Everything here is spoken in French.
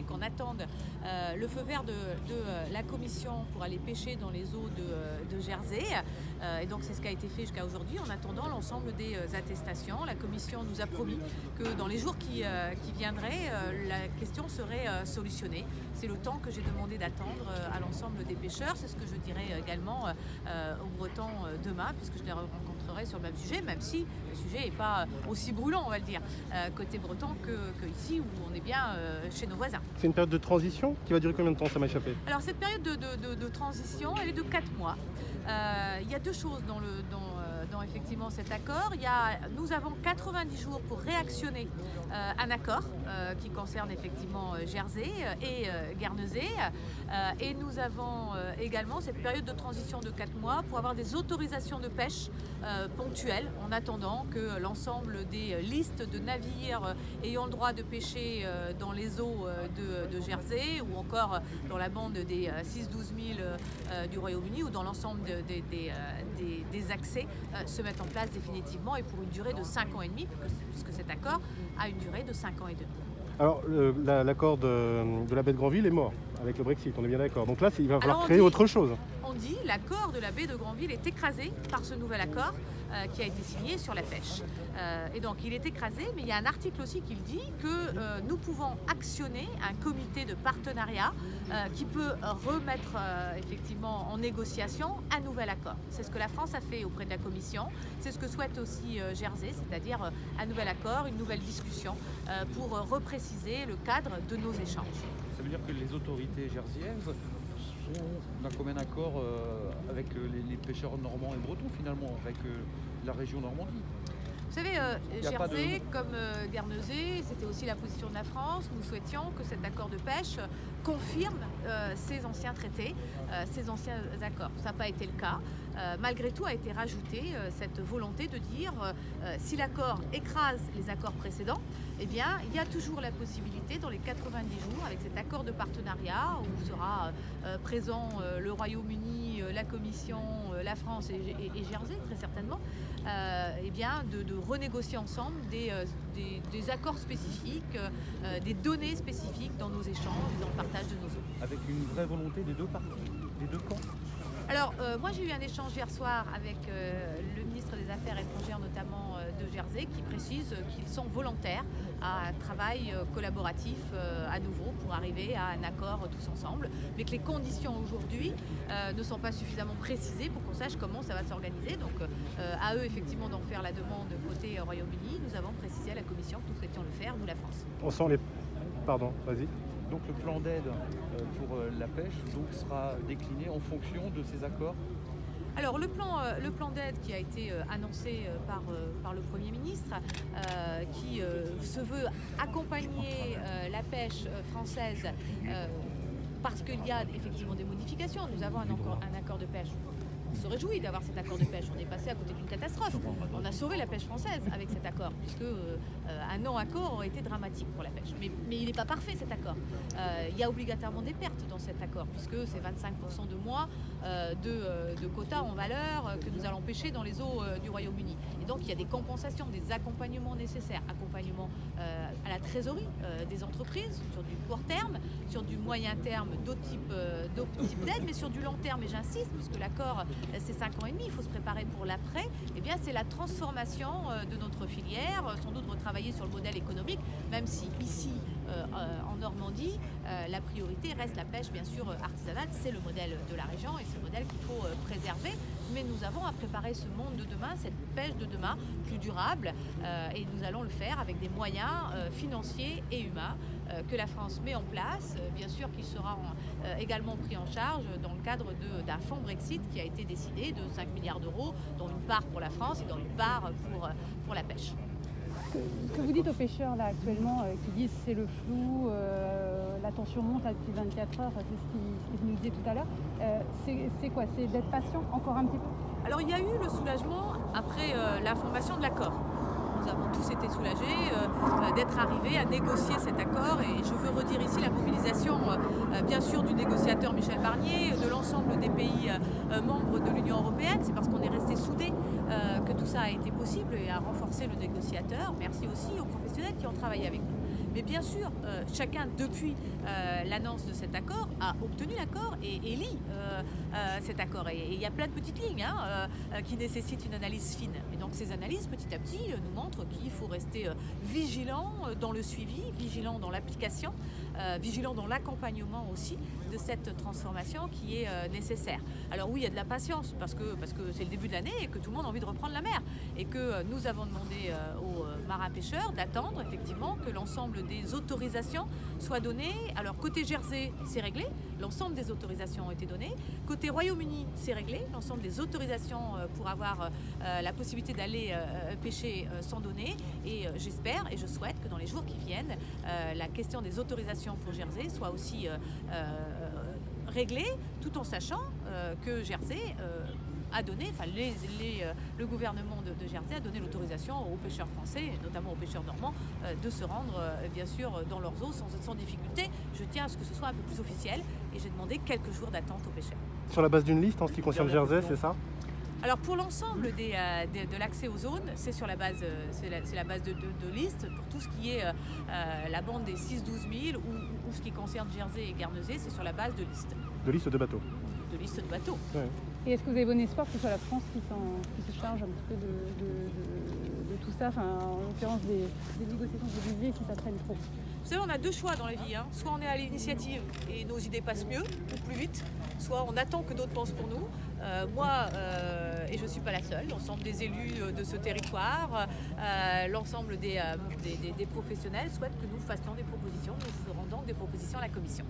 et qu'on attende le feu vert de la Commission pour aller pêcher dans les eaux de Jersey. Et donc c'est ce qui a été fait jusqu'à aujourd'hui en attendant l'ensemble des attestations. La Commission nous a promis que dans les jours qui viendraient, la question serait solutionnée. C'est le temps que j'ai demandé d'attendre à l'ensemble des pêcheurs. C'est ce que je dirai également aux Bretons demain, puisque je les rencontrerai sur le même sujet, même si le sujet n'est pas aussi brûlant, on va le dire, côté breton que ici où on est bien chez nos voisins. C'est une période de transition qui va durer combien de temps? Ça m'a échappé. Alors cette période de transition, elle est de 4 mois. Il y a deux choses dans effectivement cet accord. Nous avons 90 jours pour réactionner un accord qui concerne effectivement Jersey et Guernesey. Et nous avons également cette période de transition de 4 mois pour avoir des autorisations de pêche ponctuelles en attendant que l'ensemble des listes de navires ayant le droit de pêcher dans les eaux de Jersey ou encore dans la bande des 6-12 000 du Royaume-Uni ou dans l'ensemble des accès se mettent en place définitivement et pour une durée de 5 ans et demi, puisque cet accord a une durée de 5 ans et demi. Alors l'accord de la baie de Granville est mort avec le Brexit, on est bien d'accord. Donc là, il va falloir créer autre chose. On dit l'accord de la baie de Granville est écrasé par ce nouvel accord qui a été signé sur la pêche. Et donc il est écrasé, mais il y a un article aussi qui dit que nous pouvons actionner un comité de partenariat qui peut remettre effectivement en négociation un nouvel accord. C'est ce que la France a fait auprès de la Commission, c'est ce que souhaite aussi Jersey, c'est-à-dire un nouvel accord, une nouvelle discussion pour repréciser le cadre de nos échanges. Ça veut dire que les autorités jersiaises d'un commun accord avec les pêcheurs normands et bretons finalement, avec la région Normandie. Vous savez, Jersey comme Guernesey, c'était aussi la position de la France. Nous souhaitions que cet accord de pêche confirme ces anciens traités, ces anciens accords. Ça n'a pas été le cas. Malgré tout, a été rajoutée cette volonté de dire si l'accord écrase les accords précédents, eh bien, il y a toujours la possibilité dans les 90 jours, avec cet accord de partenariat où sera présent le Royaume-Uni, la Commission, la France et Jersey, très certainement, eh bien, de renégocier ensemble des accords spécifiques, des données spécifiques dans nos échanges et dans le partage de nos eaux. Avec une vraie volonté des deux parties, des deux camps. Alors, moi j'ai eu un échange hier soir avec le ministre des Affaires étrangères, notamment de Jersey, qui précise qu'ils sont volontaires à un travail collaboratif à nouveau pour arriver à un accord tous ensemble, mais que les conditions aujourd'hui ne sont pas suffisamment précisées pour qu'on sache comment ça va s'organiser. Donc, à eux effectivement d'en faire la demande côté Royaume-Uni. Nous avons précisé à la Commission que nous souhaitions le faire, nous la France. On sent les... Pardon, vas-y. Donc le plan d'aide pour la pêche sera décliné en fonction de ces accords. Alors le plan d'aide qui a été annoncé par le Premier ministre, qui se veut accompagner la pêche française parce qu'il y a effectivement des modifications. Nous avons un accord de pêche. On se réjouit d'avoir cet accord de pêche. On est passé à côté d'une catastrophe. On a sauvé la pêche française avec cet accord, puisque un non-accord aurait été dramatique pour la pêche. Mais il n'est pas parfait cet accord. Il y a obligatoirement des pertes dans cet accord, puisque c'est 25% de moins de quotas en valeur que nous allons pêcher dans les eaux du Royaume-Uni. Et donc il y a des compensations, des accompagnements nécessaires. Accompagnement à la trésorerie des entreprises, sur du court terme, sur du moyen terme, d'autres types d'aides, mais sur du long terme, et j'insiste, puisque l'accord c'est 5 ans et demi, il faut se préparer pour l'après, eh bien c'est la transformation de notre filière, sans doute retravailler sur le modèle économique, même si ici en Normandie, la priorité reste la pêche bien sûr artisanale, c'est le modèle de la région et c'est le modèle qu'il faut préserver, mais nous avons à préparer ce monde de demain, cette pêche de demain plus durable, et nous allons le faire avec des moyens financiers et humains que la France met en place, bien sûr qu'il sera également pris en charge dans le cadre d'un fonds Brexit qui a été décidé de 5 milliards d'euros, dont une part pour la France et dont une part pour la pêche. Ce que vous dites aux pêcheurs là actuellement qui disent c'est le flou, la tension monte depuis 24 heures, c'est ce qu'ils nous disaient tout à l'heure, c'est quoi? C'est d'être patient encore un petit peu? Alors il y a eu le soulagement après la formation de l'accord. Nous avons tous été soulagés d'être arrivés à négocier cet accord et je veux redire ici la mobilisation bien sûr du négociateur Michel Barnier, de l'ensemble des pays membres de l'Union européenne. C'est parce qu'on est restés soudés que tout ça a été possible et a renforcé le négociateur. Merci aussi aux professionnels qui ont travaillé avec nous. Mais bien sûr, chacun, depuis l'annonce de cet accord, a obtenu l'accord et lit cet accord. Et il y a plein de petites lignes qui nécessitent une analyse fine. Et donc ces analyses, petit à petit, nous montrent qu'il faut rester vigilant dans le suivi, vigilant dans l'application, vigilant dans l'accompagnement aussi de cette transformation qui est nécessaire. Alors oui, il y a de la patience parce que c'est le début de l'année et que tout le monde a envie de reprendre la mer. Et que nous avons demandé aux marins-pêcheurs d'attendre effectivement que l'ensemble des autorisations soient données. Alors côté Jersey, c'est réglé, l'ensemble des autorisations ont été données. Côté Royaume-Uni, c'est réglé, l'ensemble des autorisations pour avoir la possibilité d'aller pêcher sont données. Et j'espère et je souhaite que dans les jours qui viennent, la question des autorisations pour Jersey soit aussi réglée, tout en sachant que Jersey a donné, enfin le gouvernement de Jersey a donné l'autorisation aux pêcheurs français, et notamment aux pêcheurs normands, de se rendre bien sûr dans leurs eaux sans difficulté. Je tiens à ce que ce soit un peu plus officiel et j'ai demandé quelques jours d'attente aux pêcheurs. Sur la base d'une liste en ce qui concerne Jersey, c'est ça? Alors pour l'ensemble de l'accès aux zones, c'est sur la base, c'est la base de liste. Pour tout ce qui est la bande des 6-12 000 ou ce qui concerne Jersey et Guernesey, c'est sur la base de liste. De liste de bateaux. De liste de bateaux. Ouais. Et est-ce que vous avez bon espoir que ce soit la France qui se charge un petit peu de tout ça, enfin, en l'occurrence des négociations que vous disiez qui s'apprennent trop? Vous savez, on a deux choix dans la vie. Soit on est à l'initiative et nos idées passent mieux ou plus vite, soit on attend que d'autres pensent pour nous. Moi, et je ne suis pas la seule, l'ensemble des élus de ce territoire, l'ensemble des professionnels souhaitent que nous fassions des propositions. Nous ferons donc des propositions à la Commission.